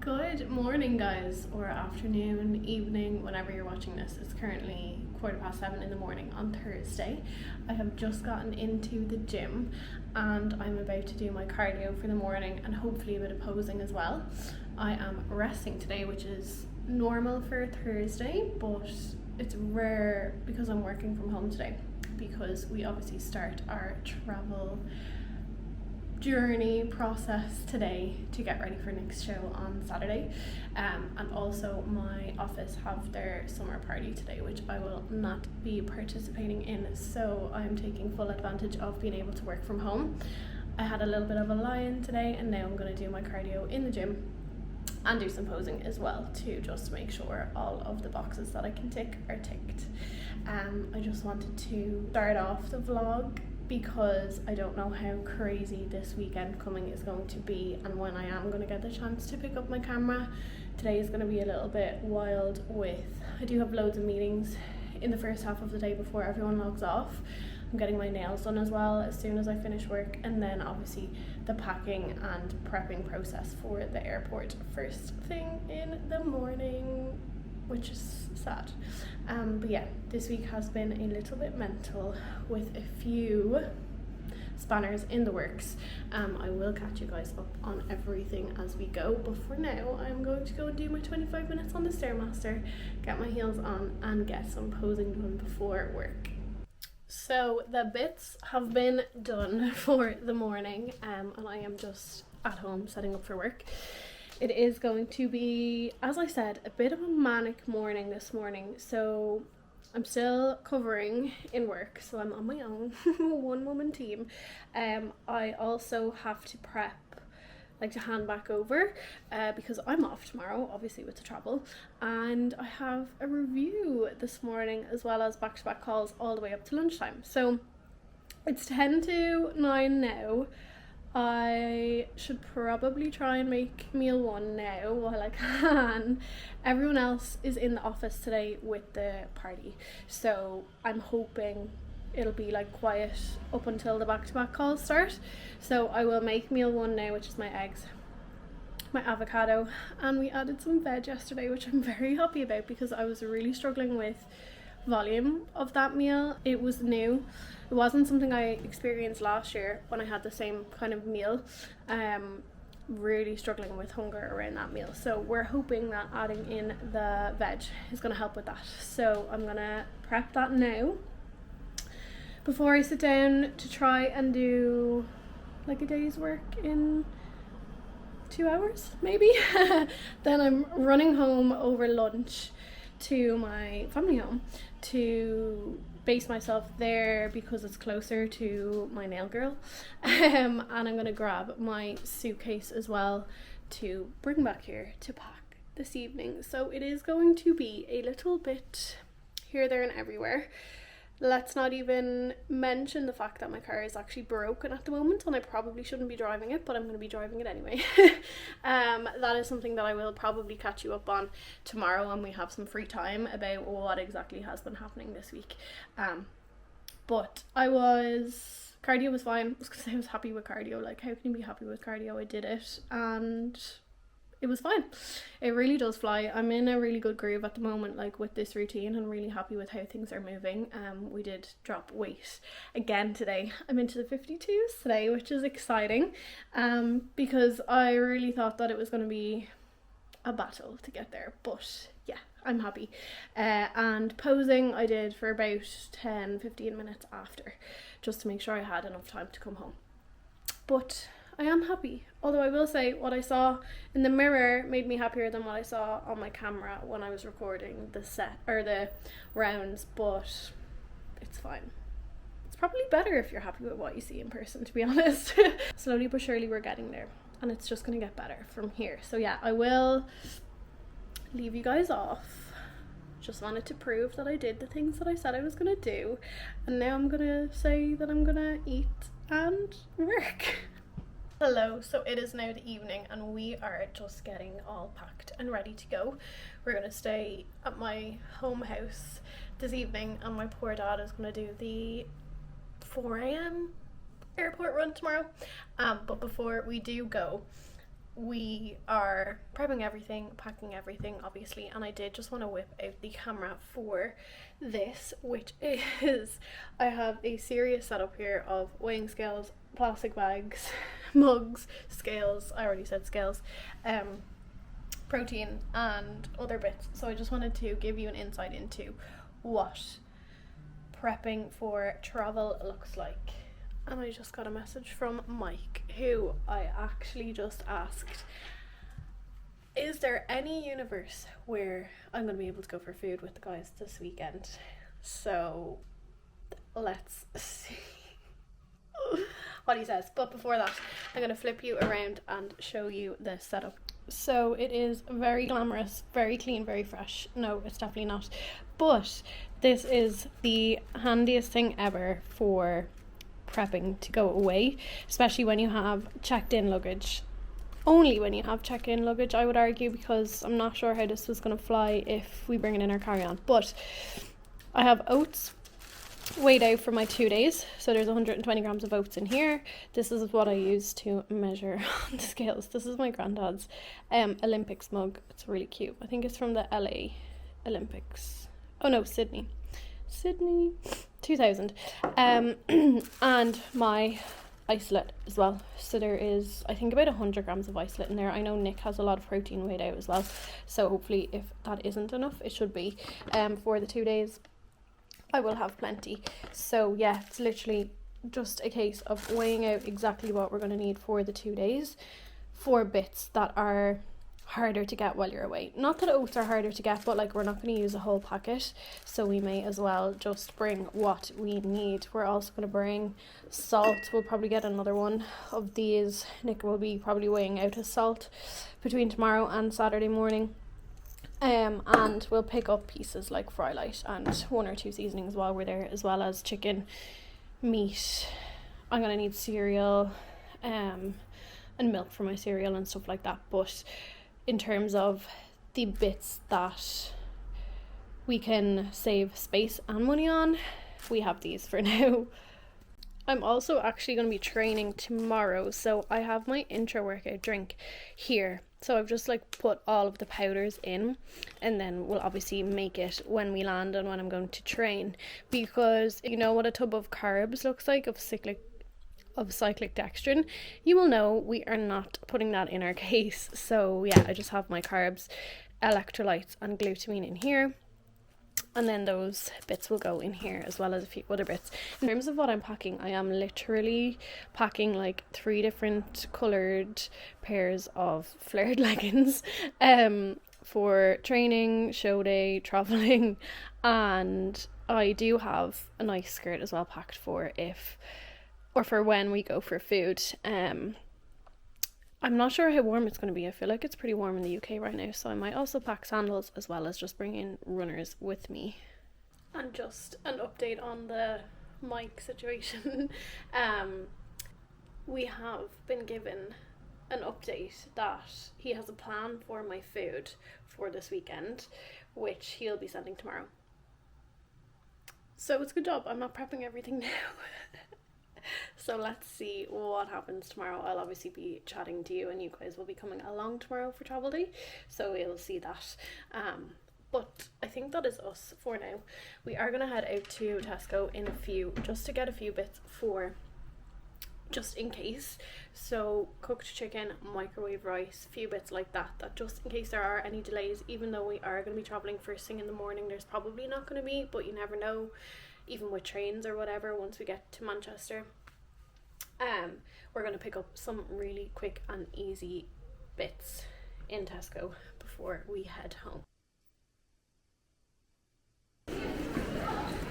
Good morning, guys, or afternoon, evening, whenever you're watching this. It's currently 7:15 in the morning on Thursday. I have just gotten into the gym and I'm about to do my cardio for the morning and hopefully a bit of posing as well. I am resting today, which is normal for a Thursday, but it's rare because I'm working from home today, because we obviously start our travel journey process today to get ready for next show on Saturday, and also my office have their summer party today, which I will not be participating in, so I'm taking full advantage of being able to work from home. I had a little bit of a lie-in today and now I'm going to do my cardio in the gym and do some posing as well to just make sure all of the boxes that I can tick are ticked. I just wanted to start off the vlog because I don't know how crazy this weekend coming is going to be and when I am going to get the chance to pick up my camera. Today is going to be a little bit wild I do have loads of meetings in the first half of the day before everyone logs off. I'm getting my nails done as well as soon as I finish work, and then obviously the packing and prepping process for the airport first thing in the morning, which is sad. But yeah, this week has been a little bit mental with a few spanners in the works. I will catch you guys up on everything as we go, but for now I'm going to go and do my 25 minutes on the Stairmaster, get my heels on and get some posing done before work. So the bits have been done for the morning, and I am just at home setting up for work. It is going to be, as I said, a bit of a manic morning this morning, so I'm still covering in work, so I'm on my own one-woman team. I also have to prep, to hand back over because I'm off tomorrow, obviously with the travel, and I have a review this morning as well as back-to-back calls all the way up to lunchtime. So it's 10 to 9 now. I should probably try and make meal one now while I can. Everyone else is in the office today with the party, so I'm hoping it'll be quiet up until the back-to-back calls start. So I will make meal one now, which is my eggs, my avocado, and we added some veg yesterday, which I'm very happy about because I was really struggling with volume of that meal. It was new. It wasn't something I experienced last year when I had the same kind of meal. Really struggling with hunger around that meal, so we're hoping that adding in the veg is going to help with that. So I'm going to prep that now before I sit down to try and do a day's work in 2 hours maybe. Then I'm running home over lunch to my family home to base myself there because it's closer to my nail girl, and I'm going to grab my suitcase as well to bring back here to pack this evening. So it is going to be a little bit here, there and everywhere. Let's not even mention the fact that my car is actually broken at the moment and I probably shouldn't be driving it, but I'm going to be driving it anyway. That is something that I will probably catch you up on tomorrow when we have some free time about what exactly has been happening this week. But cardio was fine. I was going to say I was happy with cardio. How can you be happy with cardio? I did it and it was fine. It really does fly. I'm in a really good groove at the moment, with this routine, and really happy with how things are moving. We did drop weight again today. I'm into the 52s today, which is exciting, because I really thought that it was going to be a battle to get there, but yeah, I'm happy. And posing I did for about 10-15 minutes after, just to make sure I had enough time to come home. But I am happy, although I will say what I saw in the mirror made me happier than what I saw on my camera when I was recording the rounds, but it's fine. It's probably better if you're happy with what you see in person, to be honest. Slowly but surely we're getting there, and it's just going to get better from here. So yeah, I will leave you guys off. Just wanted to prove that I did the things that I said I was going to do, and now I'm going to say that I'm going to eat and work. Hello, so it is now the evening and we are just getting all packed and ready to go. We're going to stay at my home house this evening and my poor dad is going to do the 4 a.m. airport run tomorrow. But before we do go, we are prepping everything, packing everything obviously, and I did just want to whip out the camera for this, which is, I have a serious setup here of weighing scales, plastic bags, mugs, scales, I already said scales, protein and other bits. So I just wanted to give you an insight into what prepping for travel looks like. And I just got a message from Mike, who I actually just asked, is there any universe where I'm going to be able to go for food with the guys this weekend? So let's see what he says. But before that, I'm going to flip you around and show you the setup. So it is very glamorous, very clean, very fresh. No, it's definitely not. But this is the handiest thing ever for prepping to go away, especially when you have checked in luggage. Only when you have checked in luggage, I would argue, because I'm not sure how this was going to fly if we bring it in our carry-on. But I have oats weighed out for my 2 days, so there's 120 grams of oats in here. This is what I use to measure on the scales. This is my granddad's Olympics mug. It's really cute. I think it's from the LA Olympics. Oh no, Sydney 2000. And my isolate as well. So there is, I think, about 100 grams of isolate in there. I know Nick has a lot of protein weighed out as well, so hopefully if that isn't enough, it should be. For the 2 days I will have plenty. So yeah, it's literally just a case of weighing out exactly what we're going to need for the 2 days for bits that are harder to get while you're away. Not that oats are harder to get, but like, we're not going to use a whole packet, so we may as well just bring what we need. We're also going to bring salt. We'll probably get another one of these. Nick will be probably weighing out his salt between tomorrow and Saturday morning. And we'll pick up pieces like fry light and 1 or 2 seasonings while we're there, as well as chicken, meat. I'm going to need cereal and milk for my cereal and stuff like that. But in terms of the bits that we can save space and money on, we have these for now. I'm also actually going to be training tomorrow, so I have my intra workout drink here. So I've just like put all of the powders in, and then we'll obviously make it when we land and when I'm going to train, because you know what a tub of carbs looks like, of cyclic dextrin, you will know we are not putting that in our case. So yeah, I just have my carbs, electrolytes and glutamine in here, and then those bits will go in here, as well as a few other bits. In terms of what I'm packing, I am literally packing like 3 different coloured pairs of flared leggings for training, show day, travelling, and I do have a nice skirt as well packed for when we go for food. I'm not sure how warm it's going to be. I feel like it's pretty warm in the UK right now, so I might also pack sandals, as well as just bring in runners with me. And just an update on the mic situation. We have been given an update that he has a plan for my food for this weekend, which he'll be sending tomorrow. So it's a good job I'm not prepping everything now. So let's see what happens tomorrow. I'll obviously be chatting to you, and you guys will be coming along tomorrow for travel day, so we'll see that. But I think that is us for now. We are going to head out to Tesco in a few, just to get a few bits for just in case. So cooked chicken, microwave rice, few bits like that just in case there are any delays. Even though we are going to be travelling first thing in the morning, there's probably not going to be, but you never know, even with trains or whatever, once we get to Manchester. We're going to pick up some really quick and easy bits in Tesco before we head home.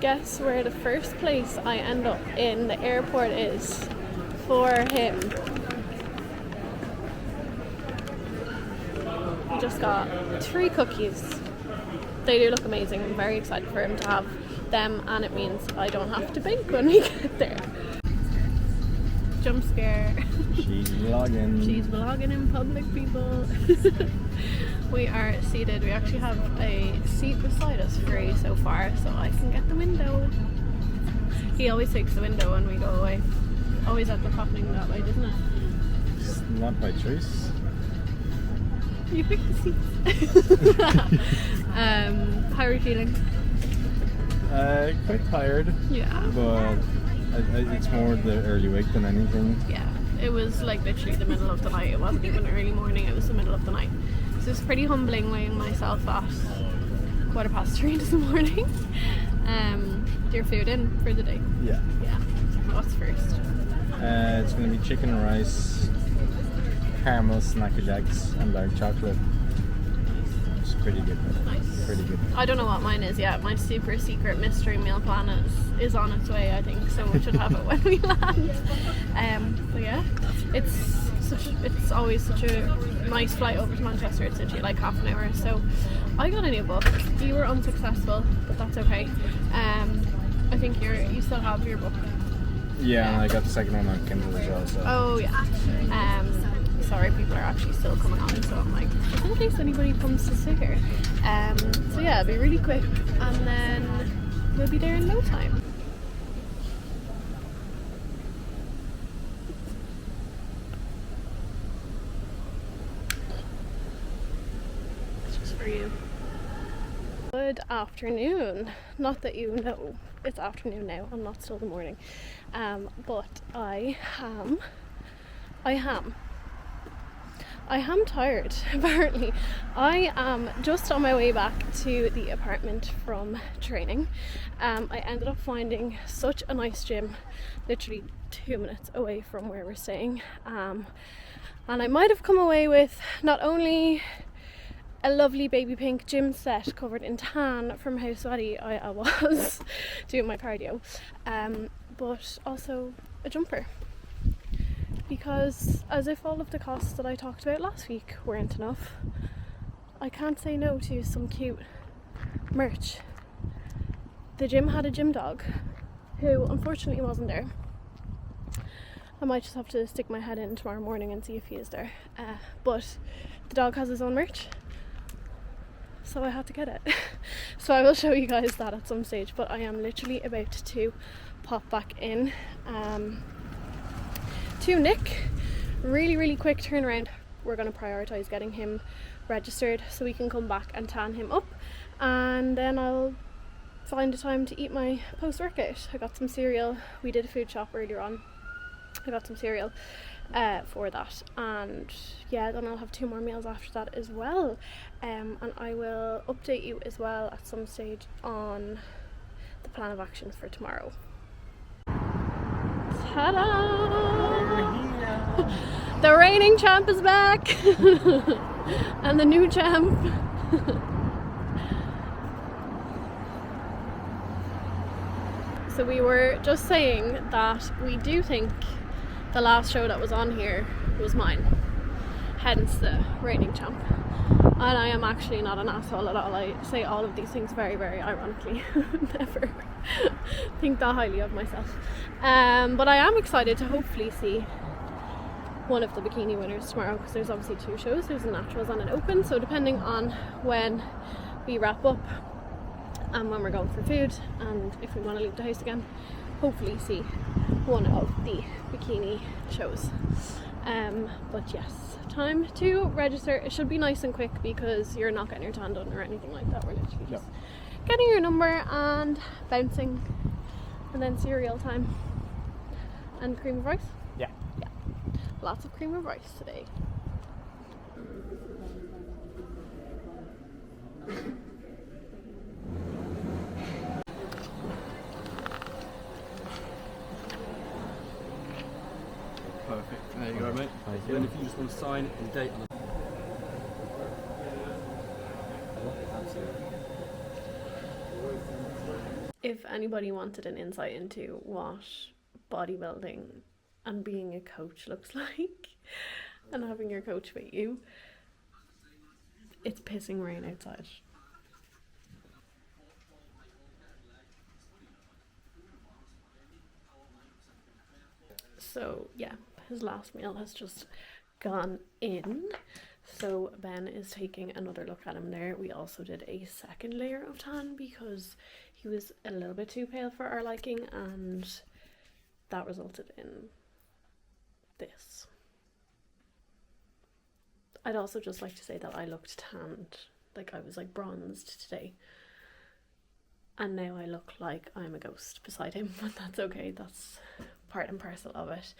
Guess where the first place I end up in the airport is for him. We just got 3 cookies. They do look amazing. I'm very excited for him to have them, and it means I don't have to bake when we get there. Jump scare. She's vlogging. She's vlogging in public, people. We are seated. We actually have a seat beside us free so far, so I can get the window. He always takes the window when we go away. Always ends up happening that way, doesn't it? It's not by choice. You picked the seats. How are you feeling? Quite tired, Yeah. but it's more the early wake than anything. Yeah. It was like literally the middle of the night. It wasn't even early morning, it was the middle of the night. So it's pretty humbling weighing myself at 3:15 this morning. Your food in for the day? Yeah. Yeah. What's first? It's going to be chicken and rice, caramel snacker jacks, and dark chocolate. It's pretty good. Nice. Pretty good. I don't know what mine is yet. My super secret mystery meal plan is on its way, I think, so we should have it when we land. But yeah, it's always such a nice flight over to Manchester. It's literally like half an hour. So I got a new book. You were unsuccessful, but that's okay. I think you still have your book. Yeah, and I got the second one on Kindle as well. So. Oh yeah. Sorry, people are actually still coming on, so I'm like, just in case anybody comes to see her. So yeah, it'll be really quick, and then we'll be there in no time. It's just for you. Good afternoon. Not that you know it's afternoon now, I'm not still the morning. But I am tired, apparently. I am just on my way back to the apartment from training. I ended up finding such a nice gym, literally 2 minutes away from where we're staying. And I might have come away with not only a lovely baby pink gym set covered in tan from how sweaty I was doing my cardio, but also a jumper. Because as if all of the costs that I talked about last week weren't enough, I can't say no to some cute merch. The gym had a gym dog who unfortunately wasn't there. I might just have to stick my head in tomorrow morning and see if he is there. But the dog has his own merch, so I had to get it. So I will show you guys that at some stage, but I am literally about to pop back in to Nick. Really quick turnaround. We're going to prioritise getting him registered so we can come back and tan him up, and then I'll find a time to eat my post-workout. I got some cereal. We did a food shop earlier on. I got some cereal for that, and yeah, then I'll have 2 more meals after that as well, and I will update you as well at some stage on the plan of action for tomorrow. Ta-da! The reigning champ is back and the new champ. So we were just saying that we do think the last show that was on here was mine, hence the reigning champ. And I am actually not an asshole at all. I say all of these things very ironically. Never think that highly of myself. But I am excited to hopefully see one of the bikini winners tomorrow, because there's obviously 2 shows. There's a naturals and an open, so depending on when we wrap up and when we're going for food, and if we want to leave the house again, hopefully see one of the bikini shows. But yes, time to register. It should be nice and quick because you're not getting your tan done or anything like that. We're literally just getting your number and bouncing, and then cereal time and cream of rice. Yeah, lots of cream of rice today. Perfect. There you go, mate. Thank Then you. if you just want to sign and date on it. If anybody wanted an insight into what bodybuilding and being a coach looks like, and having your coach with you, it's pissing rain outside. So yeah, his last meal has just gone in. So Ben is taking another look at him there. We also did a second layer of tan because he was a little bit too pale for our liking, and that resulted in this. I'd also just like to say that I looked tanned, like I was like bronzed today, and now I look like I'm a ghost beside him, but that's okay, that's part and parcel of it.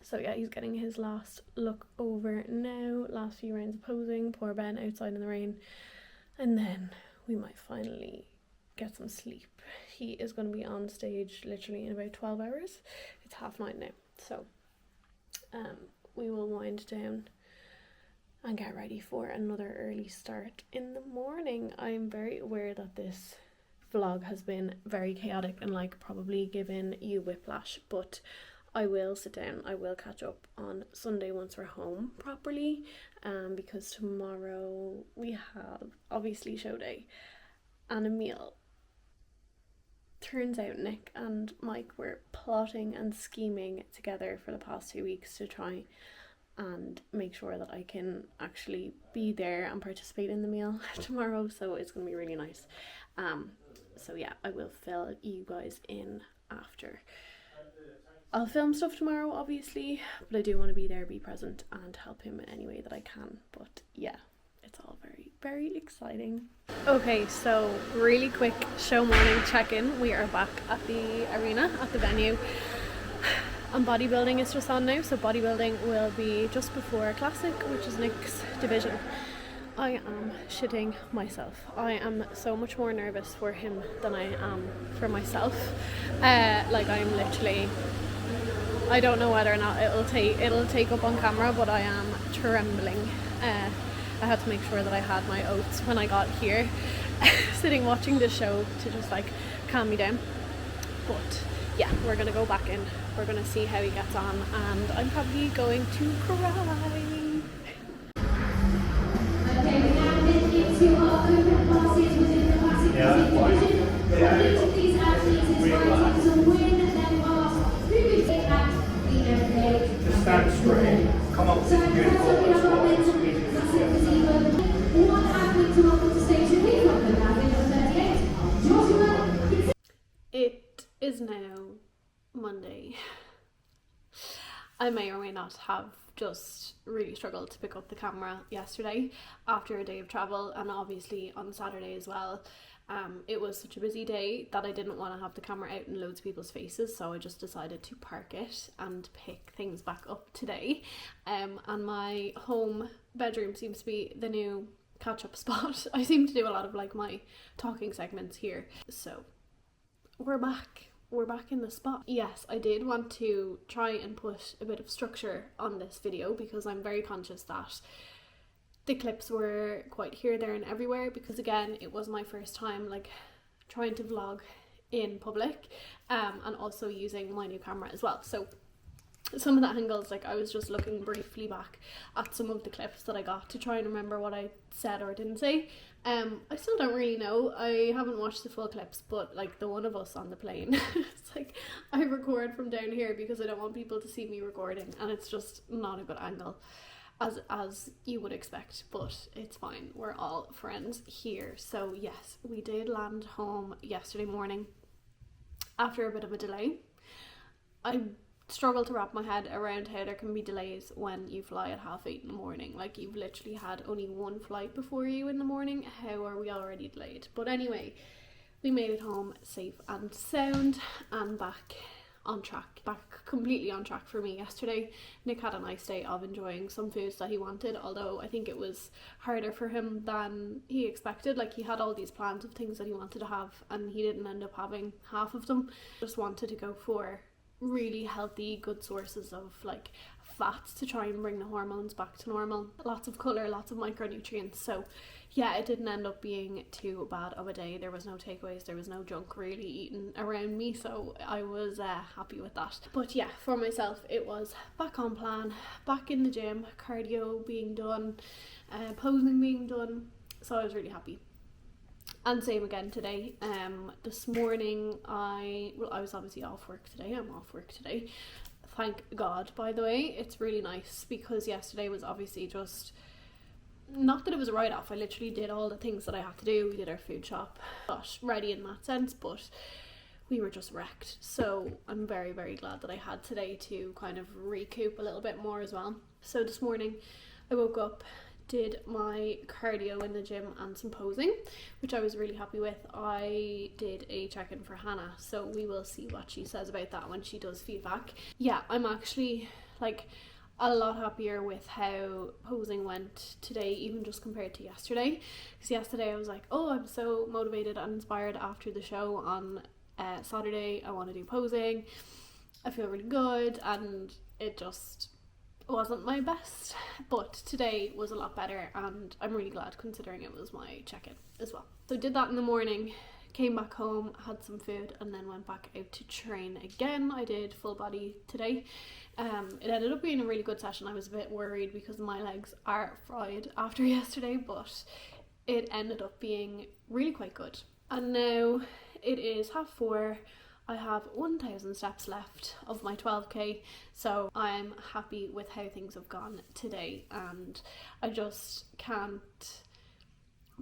So yeah, he's getting his last look over now, last few rounds of posing, poor Ben outside in the rain, and then we might finally get some sleep. He is going to be on stage literally in about 12 hours. It's 9:30 now, so we will wind down and get ready for another early start in the morning. I'm very aware that this vlog has been very chaotic and like probably given you whiplash, but I will sit down, I will catch up on Sunday once we're home properly, because tomorrow we have obviously show day and a meal. Turns out Nick and Mike were plotting and scheming together for the past 2 weeks to try and make sure that I can actually be there and participate in the meal tomorrow, so it's going to be really nice. So yeah, I will fill you guys in after. I'll film stuff tomorrow obviously, but I do want to be there, be present and help him in any way that I can. But yeah, it's all very, very exciting. Okay, so really quick show morning check-in. We are back at the arena, at the venue, and bodybuilding is just on now. So bodybuilding will be just before classic, which is Nick's division. I am shitting myself. I am so much more nervous for him than I am for myself. Like I'm literally, I don't know whether or not it'll take up on camera, but I am trembling. I had to make sure that I had my oats when I got here, sitting watching the show to just like calm me down. But yeah, we're gonna go back in, we're gonna see how he gets on, and I'm probably going to cry. Okay, we now move into our open classes within the classic division. Each of these athletes is fighting to win their pass previously at the MK. Just stand straight. Come up with So this beautiful first up we have our men's response. classic division. One athlete to welcome to stage two, we welcome athlete number 38, Joshua. It is now Monday. I may or may not have just really struggled to pick up the camera yesterday after a day of travel, and obviously on Saturday as well. It was such a busy day that I didn't want to have the camera out in loads of people's faces, so I just decided to park it and pick things back up today. And my home bedroom seems to be the new catch-up spot. I seem to do a lot of like my talking segments here, so we're back in the spot. Yes, I did want to try and put a bit of structure on this video because I'm very conscious that the clips were quite here, there and everywhere, because again, it was my first time like trying to vlog in public, and also using my new camera as well. So some of the angles, like I was just looking briefly back at some of the clips that I got to try and remember what I said or didn't say. I still don't really know. I haven't watched the full clips, but like the one of us on the plane, it's like I record from down here because I don't want people to see me recording, and it's just not a good angle as you would expect, but it's fine. We're all friends here. So yes, we did land home yesterday morning after a bit of a delay. I struggle to wrap my head around how there can be delays when you fly at 8:30 in the morning. Like, you've literally had only one flight before you in the morning. How are we already delayed? But anyway, we made it home safe and sound and back on track, back completely on track for me yesterday. Nick had a nice day of enjoying some foods that he wanted, although I think it was harder for him than he expected. Like, he had all these plans of things that he wanted to have and he didn't end up having half of them. Just wanted to go for really healthy, good sources of like fats to try and bring the hormones back to normal. Lots of colour, lots of micronutrients. So yeah, it didn't end up being too bad of a day. There was no takeaways, there was no junk really eaten around me, so I was happy with that. But yeah, for myself it was back on plan, back in the gym, cardio being done, posing being done, so I was really happy. And same again today. This morning I was obviously off work today. I'm off work today, thank God, by the way. It's really nice because yesterday was obviously just, not that it was a write-off, I literally did all the things that I had to do. We did our food shop, got ready in that sense, but we were just wrecked. So I'm very, very glad that I had today to kind of recoup a little bit more as well. So this morning I woke up, did my cardio in the gym and some posing, which I was really happy with. I did a check-in for Hannah, so we will see what she says about that when she does feedback. Yeah, I'm actually like a lot happier with how posing went today, even just compared to yesterday, because yesterday I was like, oh, I'm so motivated and inspired after the show on Saturday. I want to do posing, I feel really good, and it just wasn't my best. But today was a lot better, and I'm really glad considering it was my check-in as well. So did that in the morning, came back home, had some food, and then went back out to train again. I did full body today. It ended up being a really good session. I was a bit worried because my legs are fried after yesterday, but it ended up being really quite good. And now it is 4:30. I have 1,000 steps left of my 12k, so I'm happy with how things have gone today, and I just can't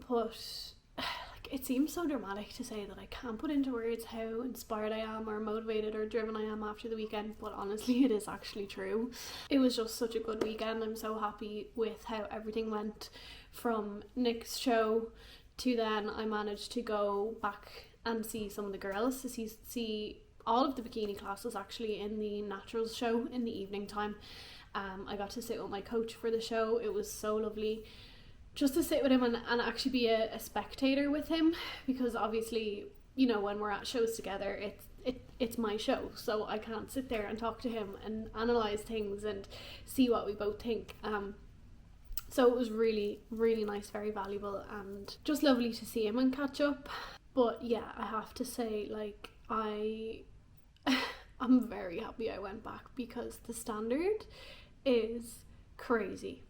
put, like, it seems so dramatic to say that I can't put into words how inspired I am or motivated or driven I am after the weekend, but honestly it is actually true. It was just such a good weekend. I'm so happy with how everything went, from Nick's show to then I managed to go back and see some of the girls, to see all of the bikini classes actually in the naturals show in the evening time. I got to sit with my coach for the show. It was so lovely just to sit with him and actually be a spectator with him, because obviously, you know, when we're at shows together, it's my show, so I can't sit there and talk to him and analyze things and see what we both think. So it was really, really nice, very valuable, and just lovely to see him and catch up. But yeah, I have to say, like, I'm very happy I went back, because the standard is crazy.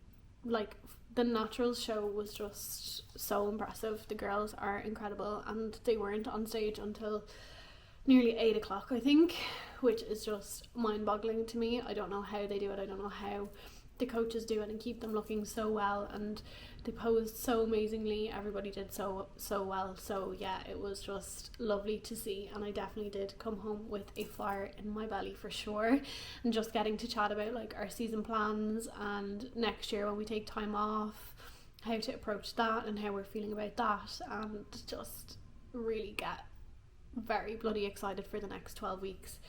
Like, the naturals show was just so impressive. The girls are incredible, and they weren't on stage until nearly 8 o'clock, I think, which is just mind-boggling to me. I don't know how they do it. I don't know how the coaches do it and keep them looking so well, and they posed so amazingly. Everybody did so well. So yeah, it was just lovely to see, and I definitely did come home with a fire in my belly for sure. And just getting to chat about like our season plans and next year when we take time off, how to approach that and how we're feeling about that, and just really get very bloody excited for the next 12 weeks,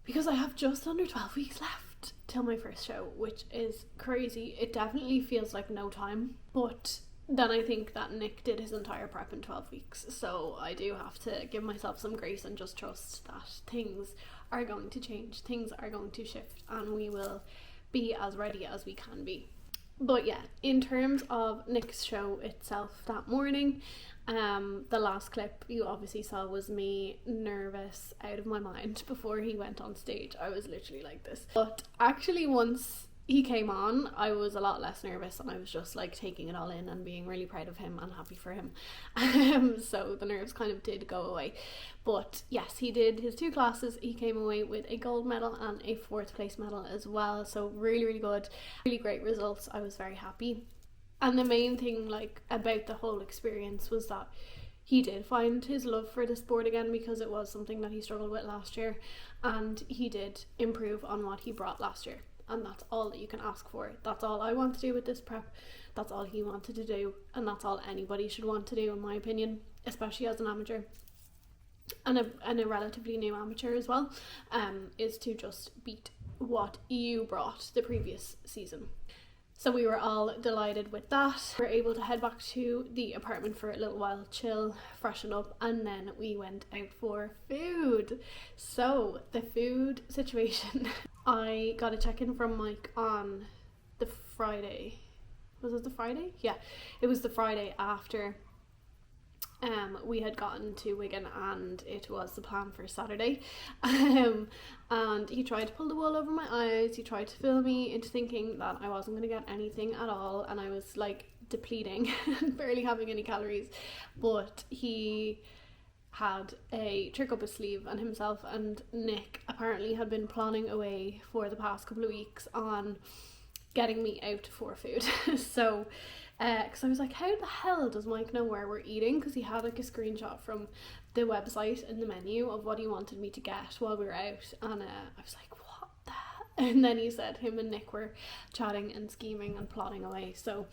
because I have just under 12 weeks left till my first show, which is crazy. It definitely feels like no time, but then I think that Nick did his entire prep in 12 weeks, so I do have to give myself some grace and just trust that things are going to change, things are going to shift, and we will be as ready as we can be. But yeah, in terms of Nick's show itself that morning, the last clip you obviously saw was me nervous out of my mind before he went on stage. I was literally like this. But actually once he came on, I was a lot less nervous, and I was just like taking it all in and being really proud of him and happy for him. So the nerves kind of did go away. But yes, he did his 2 classes. He came away with a gold medal and a 4th place medal as well. So really, really good, really great results. I was very happy. And the main thing like about the whole experience was that he did find his love for the sport again, because it was something that he struggled with last year, and he did improve on what he brought last year. And that's all that you can ask for. That's all I want to do with this prep. That's all he wanted to do, and that's all anybody should want to do, in my opinion, especially as an amateur and a relatively new amateur as well, is to just beat what you brought the previous season. So we were all delighted with that. We were able to head back to the apartment for a little while, chill, freshen up, and then we went out for food. So the food situation, I got a check-in from Mike on the Friday. Was it the Friday? Yeah, it was the Friday after we had gotten to Wigan, and it was the plan for Saturday. And he tried to pull the wool over my eyes. He tried to fool me into thinking that I wasn't going to get anything at all, and I was like depleting and barely having any calories. But he had a trick up his sleeve, and himself and Nick apparently had been planning away for the past couple of weeks on getting me out for food. So because I was like, how the hell does Mike know where we're eating? Because he had like a screenshot from the website and the menu of what he wanted me to get while we were out, and I was like, what the hell? And then he said him and Nick were chatting and scheming and plotting away. So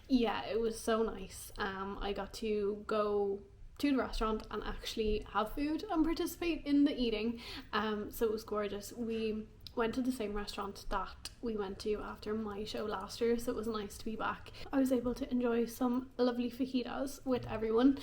yeah, it was so nice. I got to go to the restaurant and actually have food and participate in the eating, so it was gorgeous. We went to the same restaurant that we went to after my show last year, so it was nice to be back. I was able to enjoy some lovely fajitas with everyone.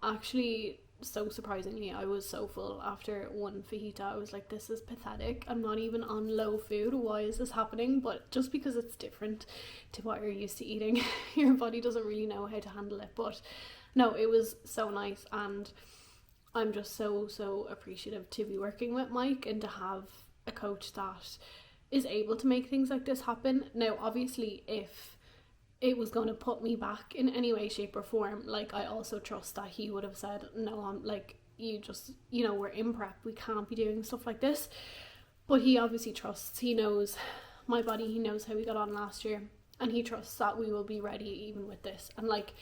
Actually, so surprisingly, I was so full after one fajita. I was like, this is pathetic. I'm not even on low food. Why is this happening? But just because it's different to what you're used to eating, your body doesn't really know how to handle it. But no, it was so nice, and I'm just so appreciative to be working with Mike and to have a coach that is able to make things like this happen. Now, obviously, if it was going to put me back in any way, shape or form, like, I also trust that he would have said, no, I'm like, you just, you know, we're in prep, we can't be doing stuff like this. But he obviously trusts, he knows my body, he knows how we got on last year, and he trusts that we will be ready even with this. And like,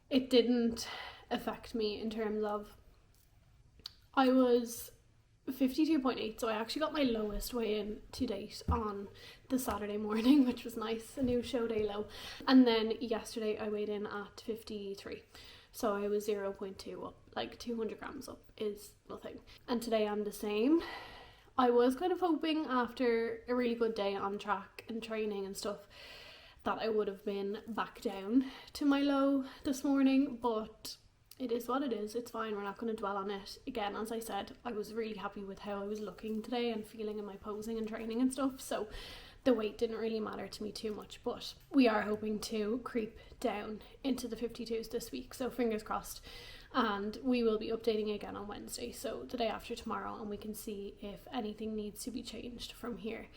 it didn't affect me in terms of, I was 52.8, so I actually got my lowest weigh-in to date on the Saturday morning, which was nice, a new show day low. And then yesterday I weighed in at 53, so I was 0.2 up, like 200 grams up is nothing. And today I'm the same. I was kind of hoping after a really good day on track and training and stuff that I would have been back down to my low this morning, but it is what it is. It's fine, we're not going to dwell on it. Again, as I said, I was really happy with how I was looking today and feeling in my posing and training and stuff, so the weight didn't really matter to me too much. But we are hoping to creep down into the 52s this week, so fingers crossed. And we will be updating again on Wednesday, so the day after tomorrow, and we can see if anything needs to be changed from here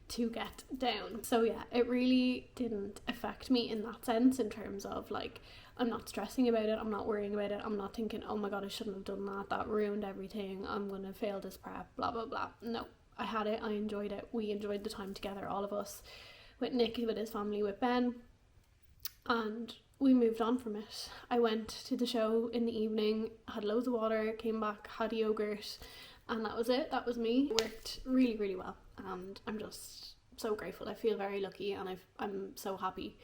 to get down. So yeah, it really didn't affect me in that sense, in terms of like, I'm not stressing about it, I'm not worrying about it, I'm not thinking, oh my god, I shouldn't have done that ruined everything, I'm gonna fail this prep, blah blah blah. No, I had it, I enjoyed it, we enjoyed the time together, all of us, with Nick, with his family, with Ben, and we moved on from it. I went to the show in the evening, had loads of water, came back, had yogurt, and that was it. That was me. It worked really well, and I'm just so grateful. I feel very lucky, and I'm so happy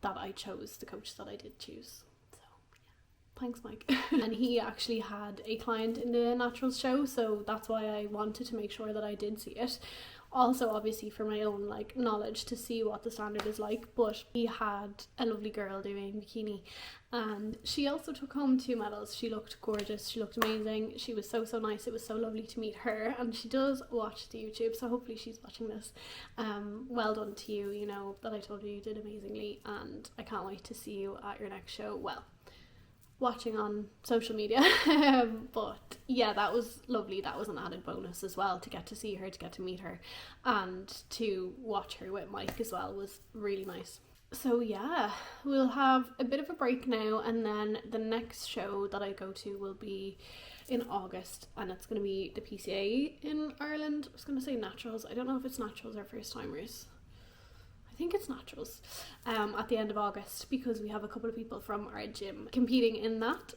that I chose the coach that I did choose. So yeah, thanks Mike. And he actually had a client in the Naturals show, so that's why I wanted to make sure that I did see it. Also, obviously, for my own like knowledge to see what the standard is like. But he had a lovely girl doing bikini, and she also took home 2 medals. She looked gorgeous, she looked amazing, she was so nice. It was so lovely to meet her, and she does watch the YouTube, so hopefully she's watching this. Well done to you, you know that I told you did amazingly, and I can't wait to see you at your next show. Well, watching on social media. But yeah, that was lovely. That was an added bonus as well, to get to see her, to get to meet her, and to watch her with Mike as well was really nice. So yeah, we'll have a bit of a break now, and then the next show that I go to will be in August, and it's going to be the PCA in Ireland. I was going to say Naturals, I don't know if it's Naturals or first timers. I think it's Naturals, at the end of August, because we have a couple of people from our gym competing in that.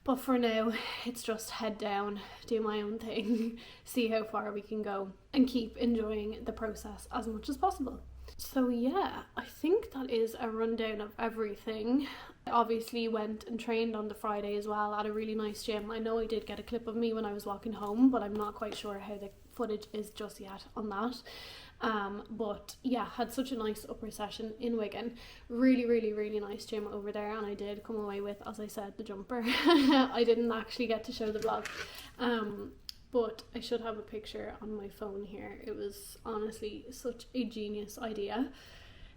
But for now, it's just head down, do my own thing, see how far we can go, and keep enjoying the process as much as possible. So yeah, I think that is a rundown of everything. I obviously went and trained on the Friday as well at a really nice gym. I know I did get a clip of me when I was walking home, but I'm not quite sure how the footage is just yet on that. But yeah, had such a nice upper session in Wigan. Really nice gym over there, and I did come away with, as I said, the jumper. I didn't actually get to show the vlog, but I should have a picture on my phone here. It was honestly such a genius idea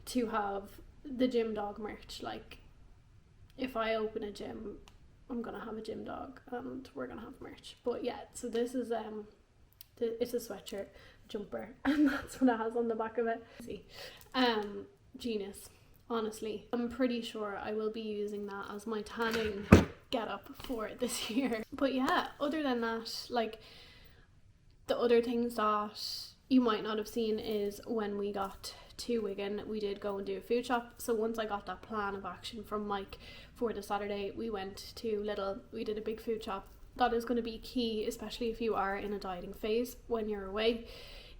to have the gym dog merch. Like, if I open a gym, I'm gonna have a gym dog, and we're gonna have merch. But yeah, so this is it's a sweatshirt, jumper, and that's what it has on the back of it. See, genius, honestly. I'm pretty sure I will be using that as my tanning getup for this year. But yeah, other than that, like, the other things that, you might not have seen is when we got to Wigan, we did go and do a food shop. So once I got that plan of action from Mike for the Saturday, we went to Lidl, we did a big food shop. That is going to be key, especially if you are in a dieting phase when you're away,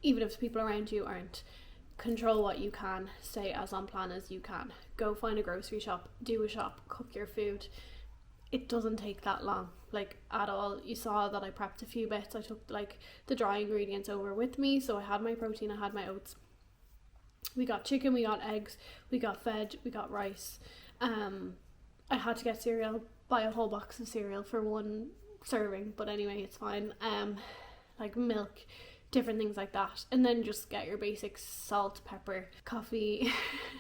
even if people around you aren't. Control what you can, stay as on plan as you can. Go find a grocery shop, do a shop, cook your food. It doesn't take that long, like at all. You saw that I prepped a few bits. I took like the dry ingredients over with me, so I had my protein, I had my oats. We got chicken, we got eggs, we got veg, we got rice. I had to get cereal, buy a whole box of cereal for one serving, but anyway, it's fine. Like milk, different things like that, and then just get your basics: salt, pepper, coffee,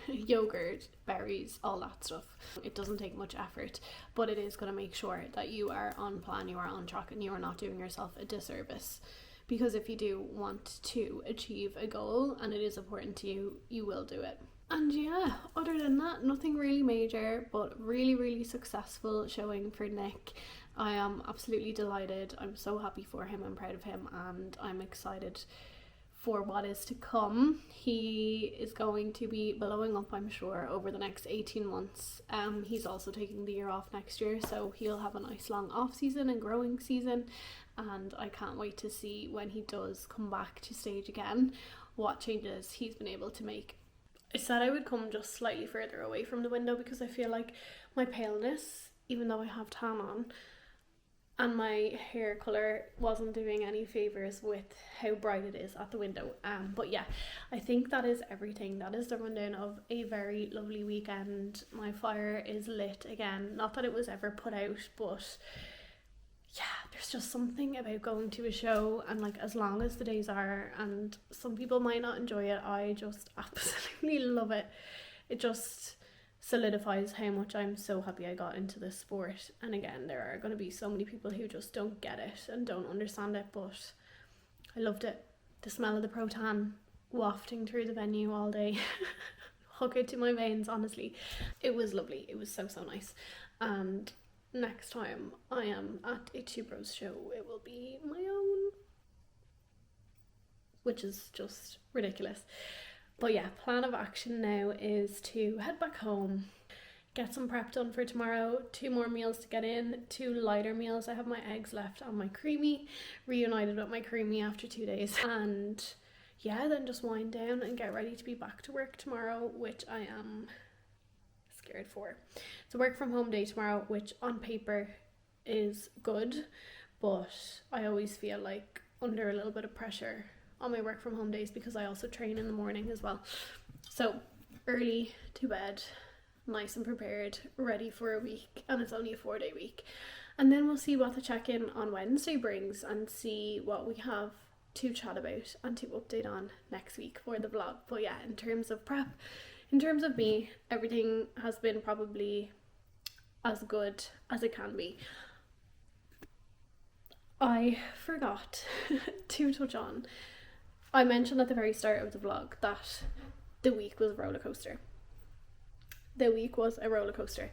yogurt, berries, all that stuff. It doesn't take much effort, but it is going to make sure that you are on plan, you are on track, and you are not doing yourself a disservice. Because if you do want to achieve a goal and it is important to you, you will do it. And yeah, other than that, nothing really major, but really successful showing for Nick. I am absolutely delighted. I'm so happy for him. I'm proud of him, and I'm excited for what is to come. He is going to be blowing up, I'm sure, over the next 18 months. He's also taking the year off next year, so he'll have a nice long off season and growing season, and I can't wait to see when he does come back to stage again what changes he's been able to make. I said I would come just slightly further away from the window because I feel like my paleness, even though I have tan on, and my hair colour wasn't doing any favours with how bright it is at the window. But yeah, I think that is everything. That is the rundown of a very lovely weekend. My fire is lit again. Not that it was ever put out, but yeah, there's just something about going to a show, and like as long as the days are, and some people might not enjoy it, I just absolutely love it. It just solidifies how much I'm so happy I got into this sport. And again, there are going to be so many people who just don't get it and don't understand it, but I loved it. The smell of the Protan wafting through the venue all day hook it to my veins, honestly. It was lovely. It was so nice. And next time I am at a Two Bros show, it will be my own, which is just ridiculous. But yeah, plan of action now is to head back home, get some prep done for tomorrow, 2 more meals to get in, 2 lighter meals. I have my eggs left on my creamy, reunited with my creamy after 2 days, and yeah, then just wind down and get ready to be back to work tomorrow, which I am scared for. It's a work from home day tomorrow, which on paper is good, but I always feel like under a little bit of pressure on my work from home days because I also train in the morning as well. So early to bed, nice and prepared, ready for a week, and it's only a 4-day week. And then we'll see what the check-in on Wednesday brings and see what we have to chat about and to update on next week for the vlog. But yeah, in terms of prep, in terms of me, everything has been probably as good as it can be. I forgot to touch on, I mentioned at the very start of the vlog that the week was a roller coaster. The week was a roller coaster.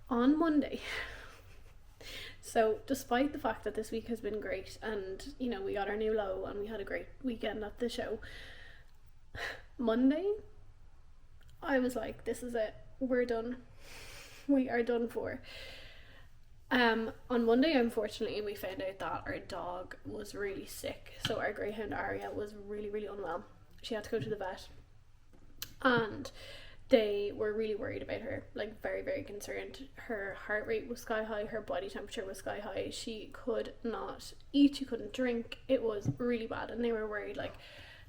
On Monday, so despite the fact that this week has been great and, you know, we got our new low and we had a great weekend at the show, Monday, I was like, this is it. We're done. We are done for. On Monday, unfortunately, we found out that our dog was really sick. So our greyhound Aria was really unwell. She had to go to the vet, and they were really worried about her, like very concerned. Her heart rate was sky high, her body temperature was sky high, she could not eat, she couldn't drink. It was really bad, and they were worried like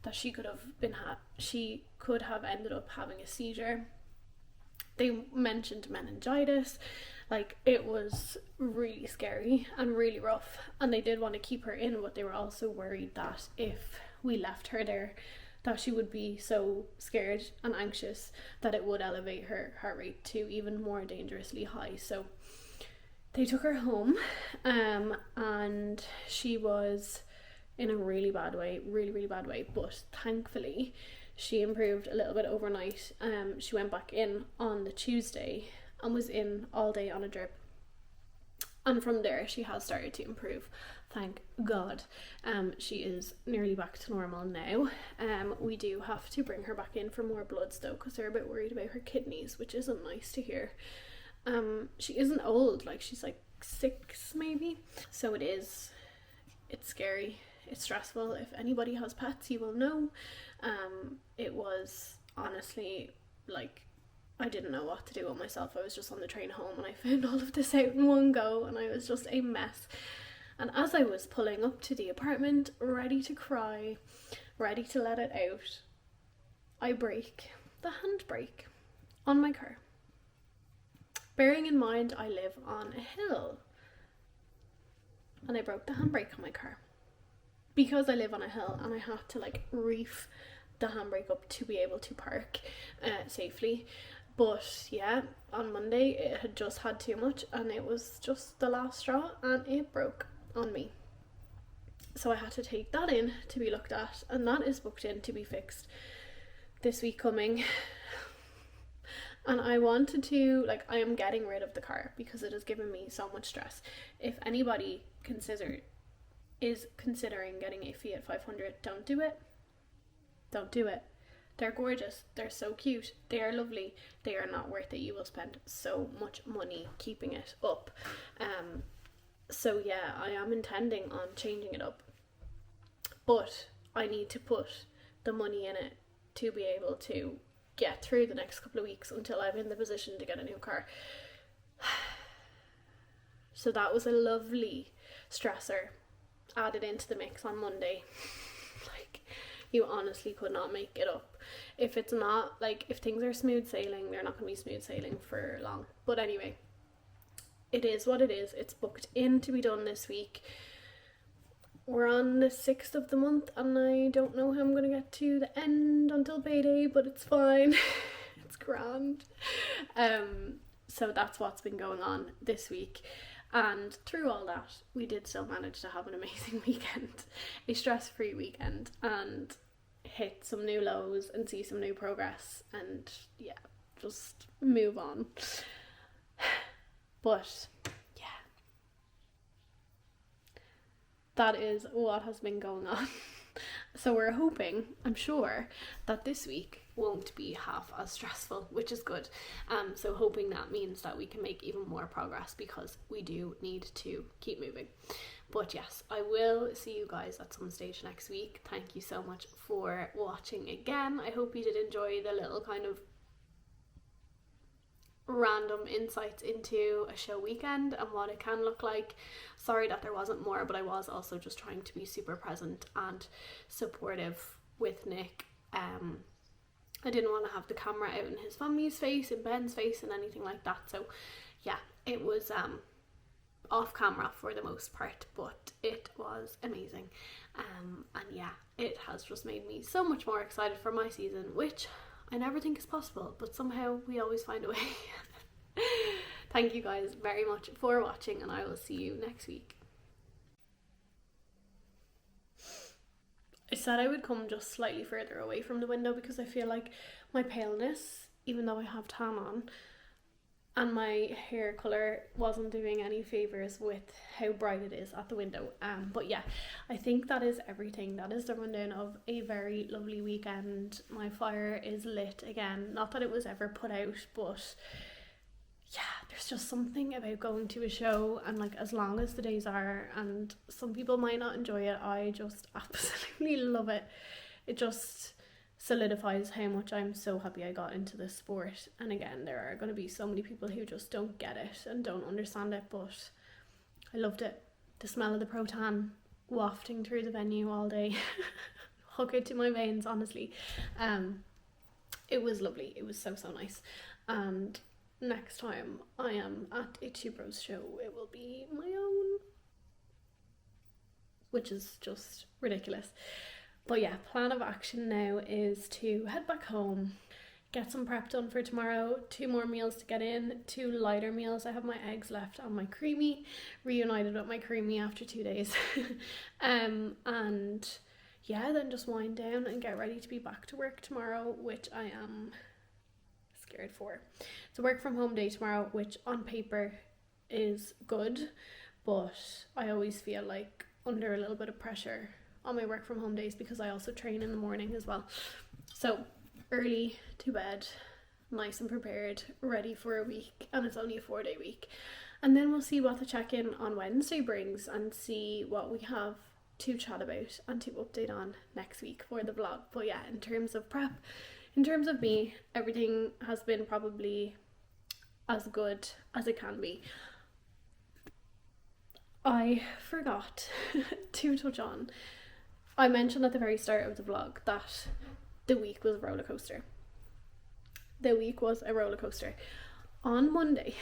that she could have ended up having a seizure. They mentioned meningitis. Like, it was really scary and really rough, and they did want to keep her in, but they were also worried that if we left her there, that she would be so scared and anxious that it would elevate her heart rate to even more dangerously high. So they took her home, and she was in a really bad way, really bad way, but thankfully she improved a little bit overnight. She went back in on the Tuesday and was in all day on a drip, And from there, she has started to improve. Thank God. She is nearly back to normal now. We do have to bring her back in for more bloods though, because they're a bit worried about her kidneys, which isn't nice to hear. She isn't old, like she's like 6 maybe. So it's scary. It's stressful. If anybody has pets, you will know. It was honestly like, I didn't know what to do with myself. I was just on the train home and I found all of this out in one go, and I was just a mess. And as I was pulling up to the apartment, ready to cry, ready to let it out, I break the handbrake on my car. Bearing in mind I live on a hill, and I broke the handbrake on my car because I live on a hill, and I had to like reef the handbrake up to be able to park safely. But yeah, on Monday it had just had too much, and it was just the last straw, and it broke on me. So I had to take that in to be looked at, and that is booked in to be fixed this week coming. And I wanted to, like, I am getting rid of the car because it has given me so much stress. If anybody is considering getting a Fiat 500, don't do it. Don't do it. They're gorgeous. They're so cute. They are lovely. They are not worth it. You will spend so much money keeping it up. So yeah, I am intending on changing it up, but I need to put the money in it to be able to get through the next couple of weeks until I'm in the position to get a new car. So that was a lovely stressor added into the mix on Monday. Like, you honestly could not make it up. If it's not, like, if things are smooth sailing, they're not going to be smooth sailing for long. But anyway, it is what it is. It's booked in to be done this week. We're on the 6th of the month, and I don't know how I'm going to get to the end until payday, but it's fine. It's grand. So that's what's been going on this week. And through all that, we did still manage to have an amazing weekend, a stress-free weekend, and hit some new lows and see some new progress, and yeah, just move on. But yeah, that is what has been going on. So we're hoping, I'm sure, that this week won't be half as stressful, which is good. So hoping that means that we can make even more progress, because we do need to keep moving. But yes, I will see you guys at some stage next week. Thank you so much for watching again. I hope you did enjoy the little kind of random insights into a show weekend and what it can look like. Sorry that there wasn't more, but I was also just trying to be super present and supportive with Nick. I didn't want to have the camera out in his family's face, in Ben's face, and anything like that. So yeah, it was off camera for the most part, but it was amazing. And yeah, it has just made me so much more excited for my season, which I never think is possible, but somehow we always find a way. Thank you guys very much for watching, and I will see you next week. I said I would come just slightly further away from the window because I feel like my paleness, even though I have tan on, and my hair colour wasn't doing any favours with how bright it is at the window. But yeah, I think that is everything. That is the rundown of a very lovely weekend. My fire is lit again. Not that it was ever put out, but yeah, there's just something about going to a show, and like, as long as the days are, and some people might not enjoy it, I just absolutely love it. It just solidifies how much I'm so happy I got into this sport. And again, there are going to be so many people who just don't get it and don't understand it, but I loved it. The smell of the Pro-Tan wafting through the venue all day, hug it to my veins, honestly. It was lovely. It was so nice. And next time I am at a Two Bros show, it will be my own, which is just ridiculous. But yeah, plan of action now is to head back home, get some prep done for tomorrow, 2 more meals to get in, 2 lighter meals. I have my eggs left and my creamy, reunited with my creamy after 2 days. And yeah, then just wind down and get ready to be back to work tomorrow, which I am scared for. It's a work from home day tomorrow, which on paper is good, but I always feel like under a little bit of pressure on my work from home days because I also train in the morning as well. So early to bed, nice and prepared, ready for a week, and it's only a 4-day week. And then we'll see what the check-in on Wednesday brings and see what we have to chat about and to update on next week for the vlog. But yeah, in terms of prep, in terms of me, everything has been probably as good as it can be. I forgot to touch on, I mentioned at the very start of the vlog that the week was a roller coaster. The week was a roller coaster. On Monday,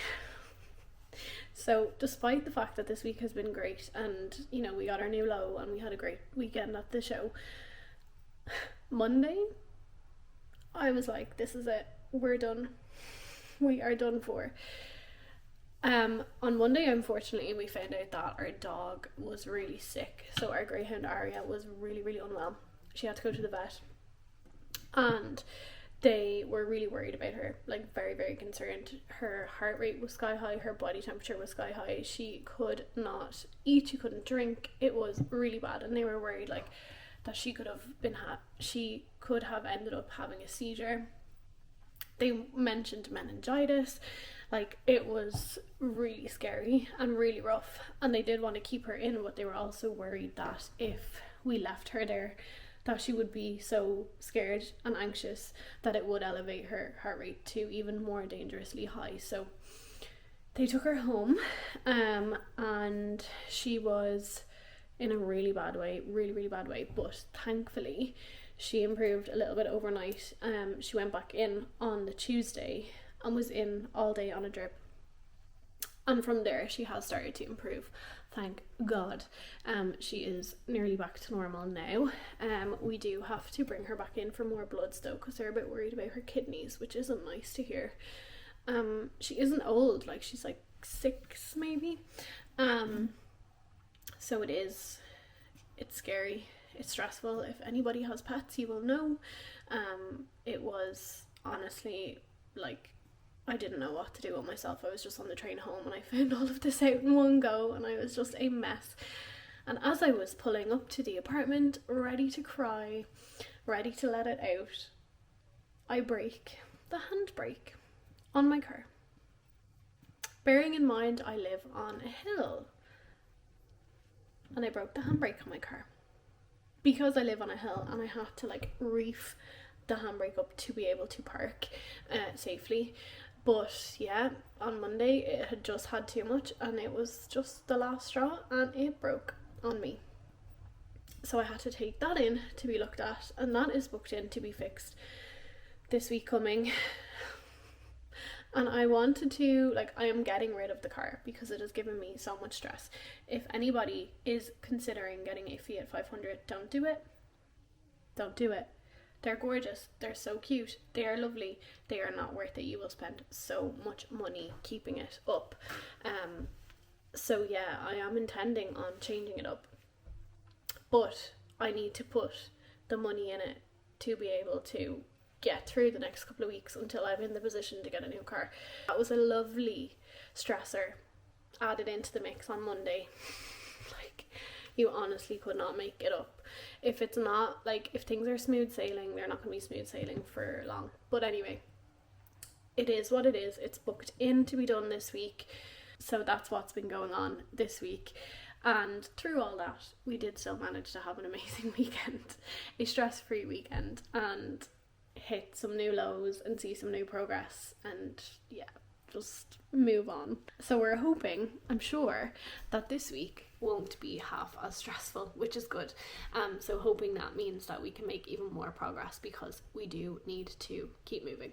so despite the fact that this week has been great and, you know, we got our new low and we had a great weekend at the show, Monday, I was like, this is it. We're done. We are done for. On Monday, unfortunately, we found out that our dog was really sick. So our greyhound Aria was really, really unwell. She had to go to the vet. And they were really worried about her, like very, very concerned. Her heart rate was sky high, her body temperature was sky high. She could not eat, she couldn't drink. It was really bad, and they were worried like that she could have ended up having a seizure. They mentioned meningitis. Like, it was really scary and really rough, and they did want to keep her in, but they were also worried that if we left her there, that she would be so scared and anxious that it would elevate her heart rate to even more dangerously high. So they took her home, and she was in a really bad way, really bad way, but thankfully she improved a little bit overnight. She went back in on the Tuesday and was in all day on a drip, and from there she has started to improve, thank God. She is nearly back to normal now. We do have to bring her back in for more bloods though, because they're a bit worried about her kidneys, which isn't nice to hear. She isn't old, like she's like 6 maybe, so it's scary, it's stressful. If anybody has pets, you will know. It was honestly like, I didn't know what to do with myself. I was just on the train home and I found all of this out in one go, and I was just a mess. And as I was pulling up to the apartment, ready to cry, ready to let it out, I break the handbrake on my car. Bearing in mind I live on a hill, and I broke the handbrake on my car because I live on a hill, and I had to like reef the handbrake up to be able to park safely. But yeah, on Monday it had just had too much, and it was just the last straw, and it broke on me. So I had to take that in to be looked at, and that is booked in to be fixed this week coming. And I wanted to, like, I am getting rid of the car because it has given me so much stress. If anybody is considering getting a Fiat 500, don't do it. Don't do it. They're gorgeous, they're so cute, they are lovely, they are not worth it. You will spend so much money keeping it up. So yeah, I am intending on changing it up, but I need to put the money in it to be able to get through the next couple of weeks until I'm in the position to get a new car. That was a lovely stressor added into the mix on Monday. Like, you honestly could not make it up. If it's not, like, if things are smooth sailing, they're not going to be smooth sailing for long. But anyway, it is what it is. It's booked in to be done this week. So that's what's been going on this week. And through all that, we did still manage to have an amazing weekend, a stress-free weekend, and hit some new lows and see some new progress, and yeah, just move on. So we're hoping, I'm sure, that this week won't be half as stressful, which is good. So hoping that means that we can make even more progress, because we do need to keep moving.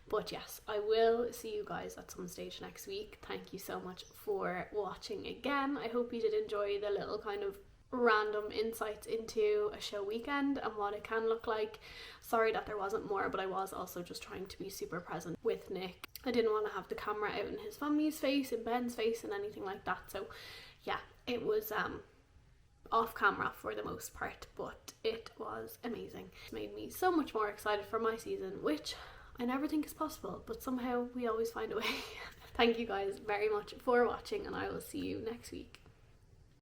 But yes, I will see you guys at some stage next week. Thank you so much for watching again. I hope you did enjoy the little kind of random insights into a show weekend and what it can look like. Sorry that there wasn't more, but I was also just trying to be super present with Nick. I didn't want to have the camera out in his family's face, in Ben's face, and anything like that. So yeah, it was off camera for the most part, but it was amazing. It made me so much more excited for my season, which I never think is possible, but somehow we always find a way. Thank you guys very much for watching, and I will see you next week.